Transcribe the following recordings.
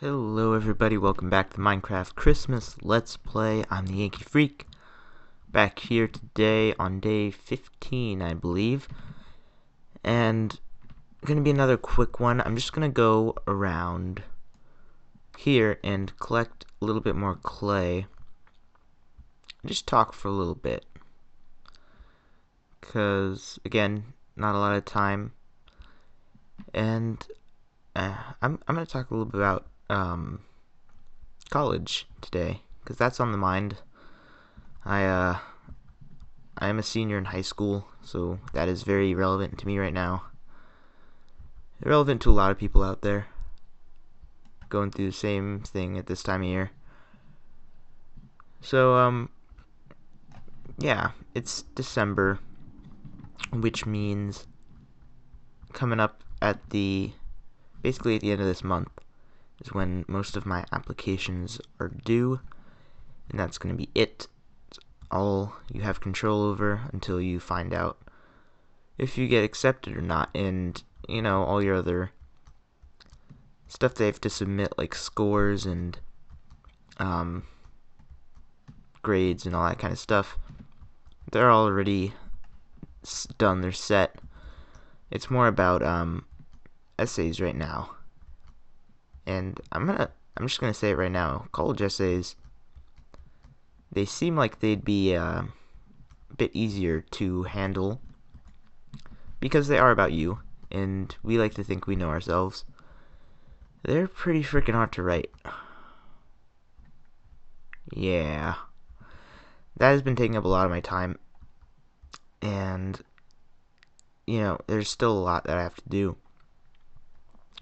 Hello everybody, welcome back to Minecraft Christmas Let's Play. I'm the Yankee Freak, back here today on day 15, I believe. And gonna be another quick one. I'm just gonna go around here and collect a little bit more clay. Just talk for a little bit. Cause, again, not a lot of time. And I'm gonna talk a little bit about college today, because that's on the mind. I am a senior in high school, so that is very relevant to me right now. Relevant to a lot of people out there going through the same thing at this time of year. So, yeah, it's December, which means coming up at basically at the end of this month is when most of my applications are due, and that's going to be it. It's all you have control over until you find out if you get accepted or not, and all your other stuff they have to submit, like scores and grades and all that kind of stuff. They're already done, they're set. It's more about essays right now. And I'm just gonna say it right now. College essays, they seem like they'd be a bit easier to handle because they are about you, and we like to think we know ourselves. They're pretty freaking hard to write. Yeah. That has been taking up a lot of my time, and there's still a lot that I have to do.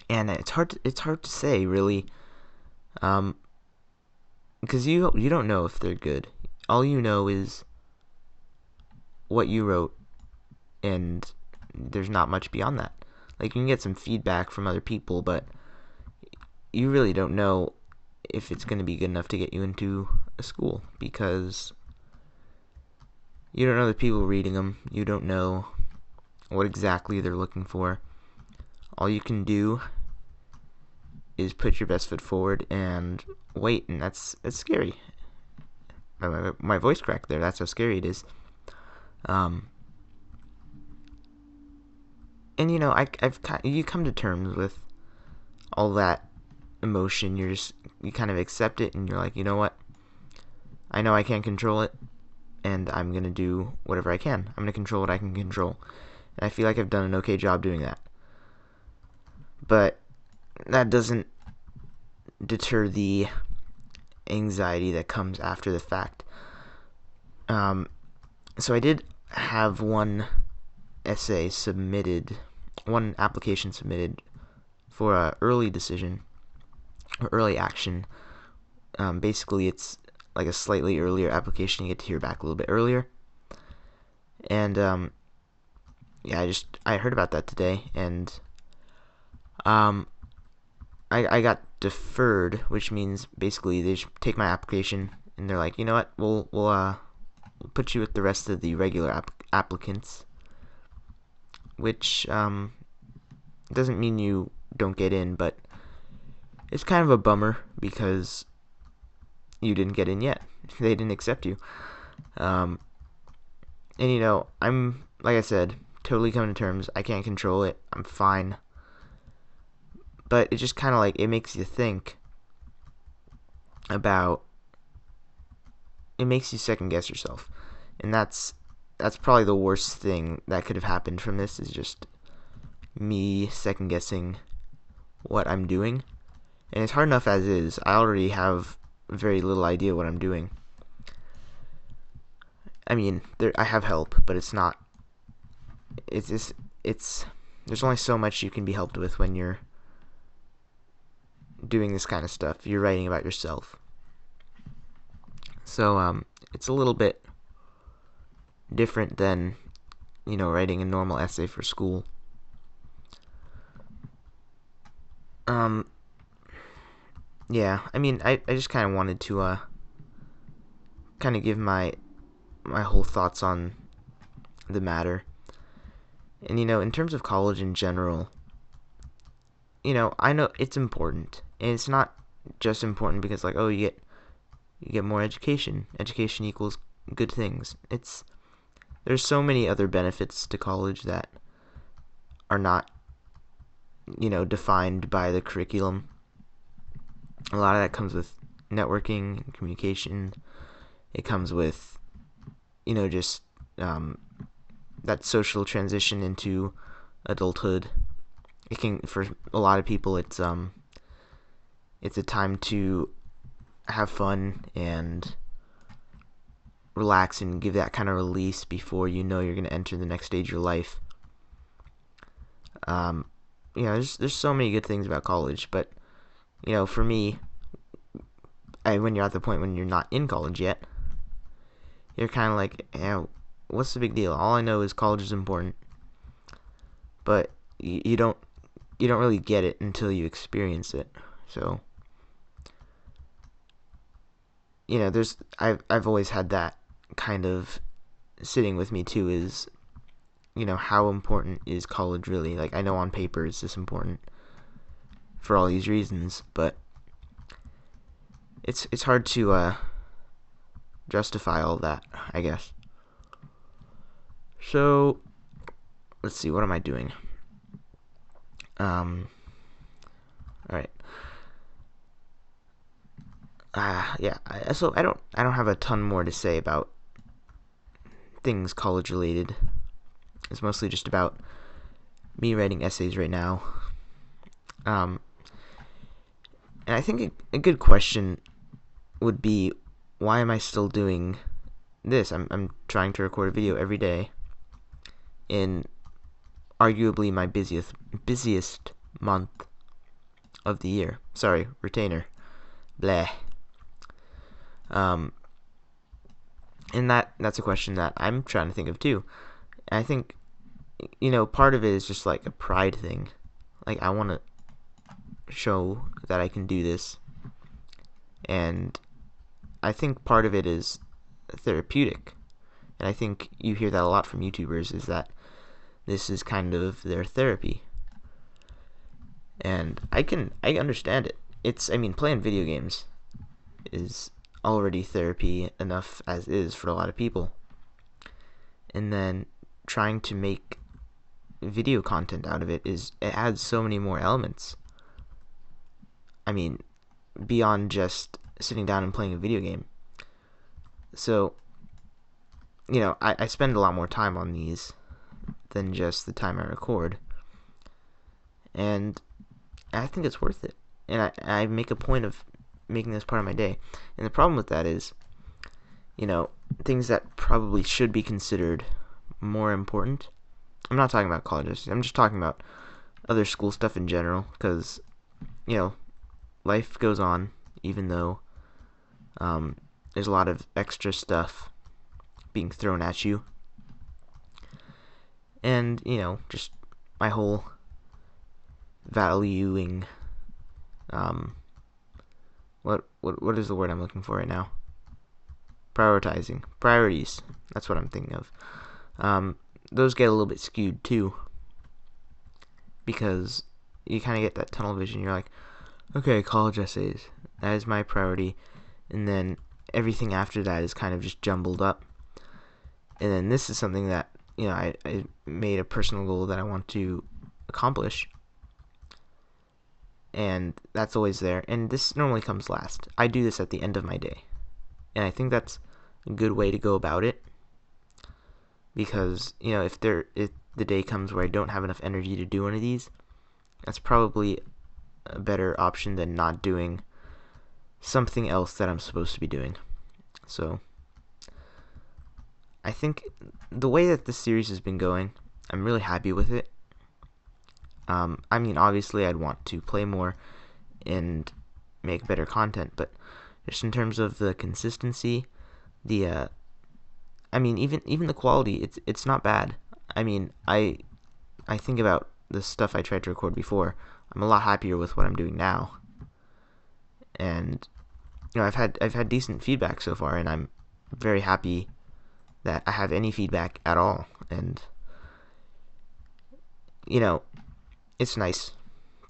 And it's hard to say, really, because you don't know if they're good. All you know is what you wrote, and there's not much beyond that. Like, you can get some feedback from other people, but you really don't know if it's going to be good enough to get you into a school, because you don't know the people reading them. You don't know what exactly they're looking for. All you can do is put your best foot forward and wait, and that's scary. My voice cracked there. That's how scary it is. And you come to terms with all that emotion. You kind of accept it, and you're like, you know what? I know I can't control it, and I'm gonna do whatever I can. I'm gonna control what I can control, and I feel like I've done an okay job doing that. But that doesn't deter the anxiety that comes after the fact. So I did have one application submitted for a early decision or early action. Basically, it's like a slightly earlier application. You get to hear back a little bit earlier. And yeah, I heard about that today, and I got deferred, which means basically they just take my application and they're like, you know what, we'll put you with the rest of the regular applicants, which doesn't mean you don't get in, but it's kind of a bummer because you didn't get in yet. They didn't accept you. And I'm, like I said, totally coming to terms. I can't control it. I'm fine. But it just kind of like, it makes you think about, it makes you second guess yourself. And that's probably the worst thing that could have happened from this, is just me second guessing what I'm doing. And it's hard enough as is. I already have very little idea what I'm doing. I mean, I have help, but it's not, there's only so much you can be helped with when you're doing this kind of stuff. You're writing about yourself. So, it's a little bit different than, writing a normal essay for school. Yeah, I mean, I just kind of wanted to, kind of give my whole thoughts on the matter. And, in terms of college in general, I know it's important, and it's not just important because like, oh, you get more education. Education equals good things. There's so many other benefits to college that are not, defined by the curriculum. A lot of that comes with networking and communication. It comes with, just that social transition into adulthood. It can, for a lot of people, it's a time to have fun and relax and give that kind of release before you're going to enter the next stage of your life. There's so many good things about college, but for me, when you're at the point when you're not in college yet, you're kind of like, what's the big deal? All I know is college is important, but you don't really get it until you experience it. So, I've always had that kind of sitting with me too, is how important is college really? Like, I know on paper it's this important for all these reasons, but it's hard to justify all that, I guess. So let's see, what am I doing? All right. Yeah. So I don't have a ton more to say about things college related. It's mostly just about me writing essays right now. And I think a good question would be, why am I still doing this? I'm trying to record a video every day in arguably my busiest month of the year. Sorry, retainer. Bleh. And that's a question that I'm trying to think of too. And I think, part of it is just like a pride thing. Like, I want to show that I can do this. And I think part of it is therapeutic. And I think you hear that a lot from YouTubers, is that this is kind of their therapy. And I understand it. Playing video games is already therapy enough as is for a lot of people. And then trying to make video content out of it adds so many more elements. Beyond just sitting down and playing a video game. So, I spend a lot more time on these than just the time I record. And I think it's worth it. And I make a point of making this part of my day. And the problem with that is, things that probably should be considered more important. I'm not talking about colleges. I'm just talking about other school stuff in general. Because, life goes on, even though there's a lot of extra stuff being thrown at you. And, just my whole valuing, what is the word I'm looking for right now? Prioritizing. Priorities. That's what I'm thinking of. Those get a little bit skewed too, because you kind of get that tunnel vision. You're like, okay, college essays, that is my priority, and then everything after that is kind of just jumbled up. And then this is something that, I made a personal goal that I want to accomplish, and that's always there. And this normally comes last. I do this at the end of my day, and I think that's a good way to go about it, because, if the day comes where I don't have enough energy to do one of these, that's probably a better option than not doing something else that I'm supposed to be doing. So, I think the way that this series has been going, I'm really happy with it. Obviously I'd want to play more and make better content, but just in terms of the consistency, even the quality, it's not bad. I think about the stuff I tried to record before. I'm a lot happier with what I'm doing now, and I've had decent feedback so far, and I'm very happy that I have any feedback at all. And it's nice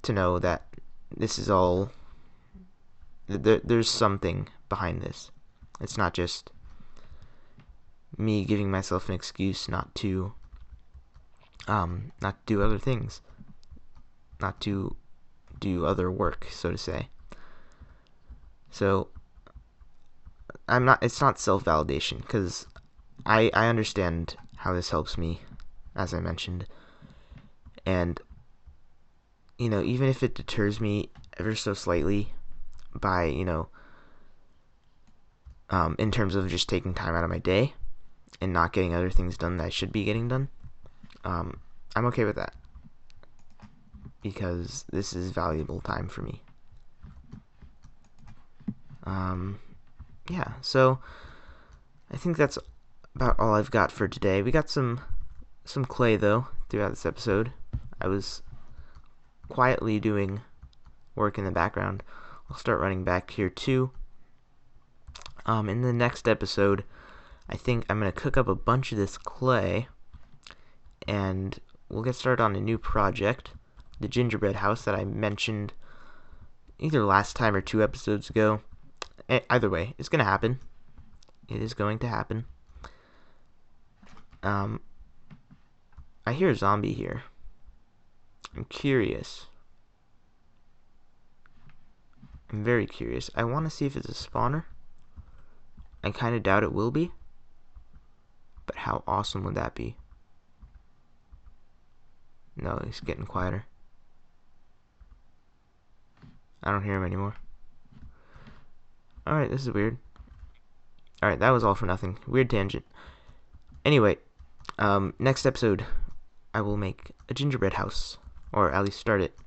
to know that this is all there's something behind this. It's not just me giving myself an excuse not to do other things, not to do other work, so to say. So it's not self-validation, because I understand how this helps me, as I mentioned, and even if it deters me ever so slightly by in terms of just taking time out of my day and not getting other things done that I should be getting done, I'm okay with that, because this is valuable time for me. Yeah, so I think that's about all I've got for today. We got some clay, though, throughout this episode. I was quietly doing work in the background. I'll start running back here, too. In the next episode, I think I'm going to cook up a bunch of this clay, and we'll get started on a new project, the gingerbread house that I mentioned either last time or 2 episodes ago. Either way, it's going to happen. It is going to happen. I hear a zombie here. I'm curious. I'm very curious. I want to see if it's a spawner. I kind of doubt it will be. But how awesome would that be? No, he's getting quieter. I don't hear him anymore. Alright, this is weird. Alright, that was all for nothing. Weird tangent. Anyway, next episode, I will make a gingerbread house. Or at least start it.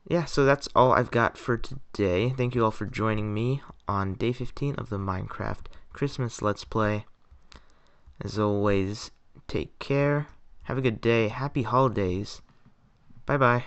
Yeah, so that's all I've got for today. Thank you all for joining me on day 15 of the Minecraft Christmas Let's Play. As always, take care. Have a good day. Happy holidays. Bye-bye.